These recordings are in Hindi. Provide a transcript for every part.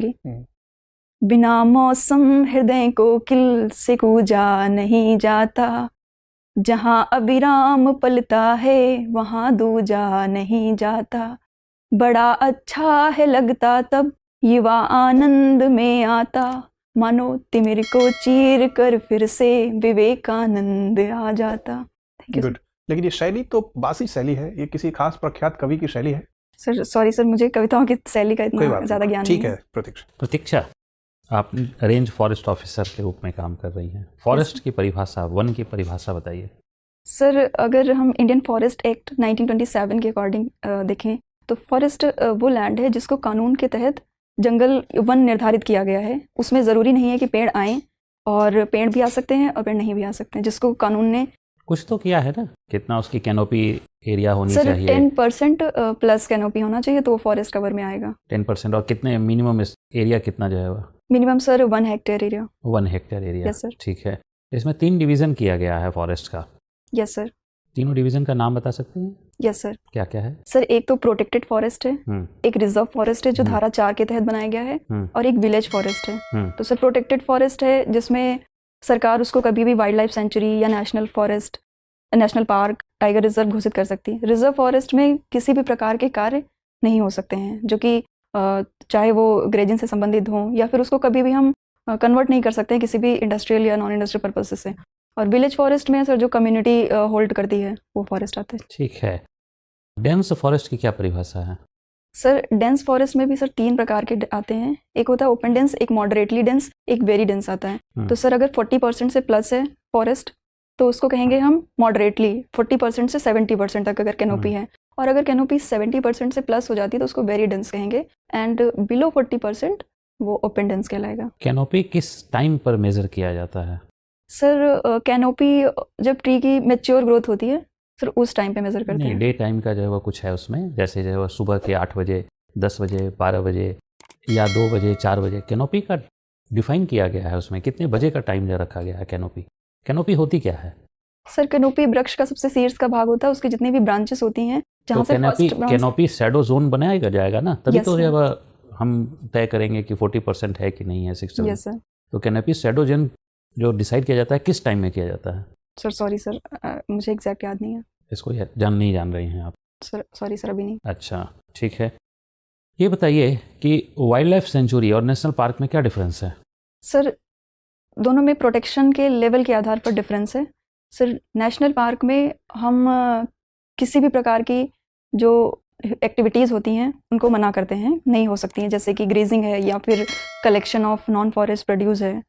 जाऊंगी। बिना मौसम हृदय को किल से कूजा नहीं जाता, जहाँ अविराम पलता है वहाँ दूजा नहीं जाता। बड़ा अच्छा है लगता तब युवा आनंद में आता, मानो तिमिर को चीर कर फिर से विवेकानंद आ जाता। Thank you. गुड। लेकिन ये शैली तो बासी शैली है, ये किसी खास प्रख्यात कवि की शैली है? सर सॉरी सर, मुझे कविताओं की शैली का इतना ज़्यादा ज्ञान नहीं है। ठीक है प्रतीक्षा। प्रतीक्षा, आप रेंज फॉरेस्ट ऑफिसर के रूप में काम कर रही हैं। फॉरेस्ट की परिभाषा, वन की परिभाषा बताइए। सर अगर हम इंडियन फॉरेस्ट एक्ट 1927 के अकॉर्डिंग देखें तो फॉरेस्ट वो लैंड है जिसको कानून के तहत जंगल वन निर्धारित किया गया है। उसमें ज़रूरी नहीं है कि पेड़ आएँ, और पेड़ भी आ सकते हैं और पेड़ नहीं भी आ सकते हैं, जिसको कानून ने कुछ तो किया है ना, कितना उसकी कैनोपी एरिया होनी सर चाहिए? 10% प्लस कैनोपी होना चाहिए तो वो फॉरेस्ट कवर में आएगा। 10%। और कितने मिनिमम एरिया कितना जो है वो? Minimum sir 1 hectare area. 1 hectare area. Yes sir. ठीक है। इसमें 3 डिवीज़न किया गया है फॉरेस्ट का। Yes sir. तीनों डिवीज़न का नाम बता सकते हैं? Yes sir. क्या क्या है? सर एक तो प्रोटेक्टेड फॉरेस्ट है, एक रिजर्व फॉरेस्ट है जो धारा 4 के तहत बनाया गया है, और एक विलेज फॉरेस्ट है। तो सर प्रोटेक्टेड फॉरेस्ट है जिसमें सरकार उसको कभी भी वाइल्ड लाइफ सेंचुरी या national forest, national park, tiger reserve घोषित कर सकती है। रिजर्व फॉरेस्ट में किसी भी प्रकार के कार्य नहीं हो सकते हैं, जो कि चाहे वो ग्रेजिंग से संबंधित हों या फिर उसको कभी भी हम कन्वर्ट नहीं कर सकते हैं किसी भी इंडस्ट्रियल या नॉन इंडस्ट्रियल पर्पज से। और विलेज फॉरेस्ट में सर जो कम्युनिटी होल्ड करती है वो फॉरेस्ट आते हैं। ठीक है। डेंस फॉरेस्ट की क्या परिभाषा है? सर डेंस फॉरेस्ट में भी सर 3 प्रकार के आते हैं। एक होता है ओपन डेंस, एक मॉडरेटली डेंस, एक वेरी डेंस आता है। तो सर अगर 40% से प्लस है फॉरेस्ट तो उसको कहेंगे हम मॉडरेटली, 40% से 70% तक अगर कैनोपी है, और अगर कैनोपी 70% से प्लस हो जाती है तो उसको वेरी डेंस कहेंगे, एंड बिलो 40% वो ओपन डेंस कहलाएगा। कैनोपी किस टाइम पर मेजर किया जाता है? सर कैनोपी जब ट्री की मैच्योर ग्रोथ होती है सर उस टाइम पे मेजर करते हैं। डे टाइम का जो है वो कुछ है उसमें, जैसे जो है वो सुबह के 8 बजे, 10 बजे, 12 बजे या 2 बजे, 4 बजे कैनोपी का डिफाइन किया गया है। उसमें कितने बजे का टाइम जो रखा गया है कैनोपी? कैनोपी होती क्या है? सर कैनोपी वृक्ष का सबसे शीर्ष का भाग होता है, उसकी जितनी भी ब्रांचेस होती हैं जहाँ से कैनोपी शैडो जोन बनाया जाएगा ना, तभी तो जो है हम तय करेंगे कि 40% है कि नहीं है 60। Yes sir. तो कैनोपी शैडो जोन जो डिसाइड किया जाता है किस टाइम में किया जाता है? सर सॉरी सर, मुझे एग्जैक्ट याद नहीं है। इसको नहीं जान रही हैं आप? सर सॉरी सर, अभी नहीं। अच्छा ठीक है। ये बताइए कि वाइल्ड लाइफ सेंचुरी और नेशनल पार्क में क्या डिफरेंस है? सर दोनों में प्रोटेक्शन के लेवल के आधार पर डिफरेंस है। सर नेशनल पार्क में हम किसी भी प्रकार की जो एक्टिविटीज़ होती हैं उनको मना करते हैं, नहीं हो सकती हैं, जैसे कि ग्रेजिंग है या फिर collection of non forest produce है,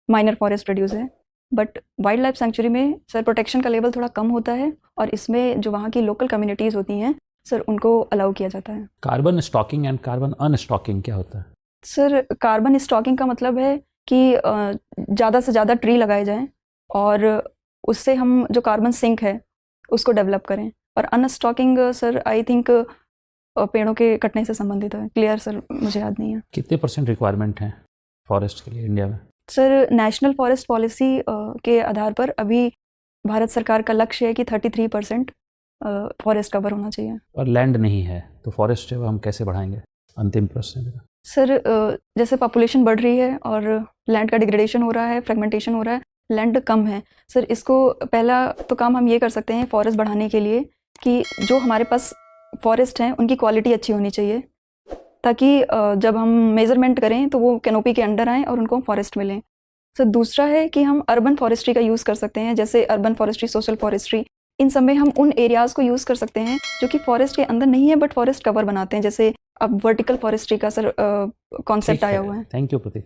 माइनर फॉरेस्ट प्रोड्यूस है। बट वाइल्ड लाइफ सेंचुरी में सर प्रोटेक्शन का लेवल थोड़ा कम होता है, और इसमें जो वहाँ की लोकल कम्युनिटीज़ होती हैं सर उनको अलाउ किया जाता है। कार्बन स्टॉकिंग एंड कार्बन अनस्टॉकिंग क्या होता है? सर कार्बन स्टॉकिंग का मतलब है कि ज़्यादा से ज़्यादा ट्री लगाए जाएं और उससे हम जो कार्बन सिंक है उसको डेवलप करें, और अनस्टॉकिंग सर आई थिंक पेड़ों के कटने से संबंधित है। क्लियर सर, मुझे याद नहीं है। कितने % रिक्वायरमेंट है फॉरेस्ट के लिए इंडिया में? सर नेशनल फॉरेस्ट पॉलिसी के आधार पर अभी भारत सरकार का लक्ष्य है कि 33% फॉरेस्ट कवर होना चाहिए। और लैंड नहीं है तो फॉरेस्ट हम कैसे बढ़ाएंगे? अंतिम प्रश्न मेरा। सर जैसे पॉपुलेशन बढ़ रही है और लैंड का डिग्रेडेशन हो रहा है, फ्रेगमेंटेशन हो रहा है, लैंड कम है। सर इसको पहला तो काम हम ये कर सकते हैं फॉरेस्ट बढ़ाने के लिए कि जो हमारे पास फॉरेस्ट हैं उनकी क्वालिटी अच्छी होनी चाहिए, ताकि जब हम मेजरमेंट करें तो वो कैनोपी के अंडर आएँ और उनको फॉरेस्ट मिलें। सर दूसरा है कि हम अर्बन फॉरेस्ट्री का यूज़ कर सकते हैं, जैसे अर्बन फॉरेस्ट्री, सोशल फॉरेस्ट्री। इन सब में हम उन एरियाज़ को यूज़ कर सकते हैं जो कि फॉरेस्ट के अंदर नहीं है बट फॉरेस्ट कवर बनाते हैं, जैसे अब वर्टिकल फॉरेस्ट्री का सर कॉन्सेप्ट आया हुआ है। Thank you Prateek.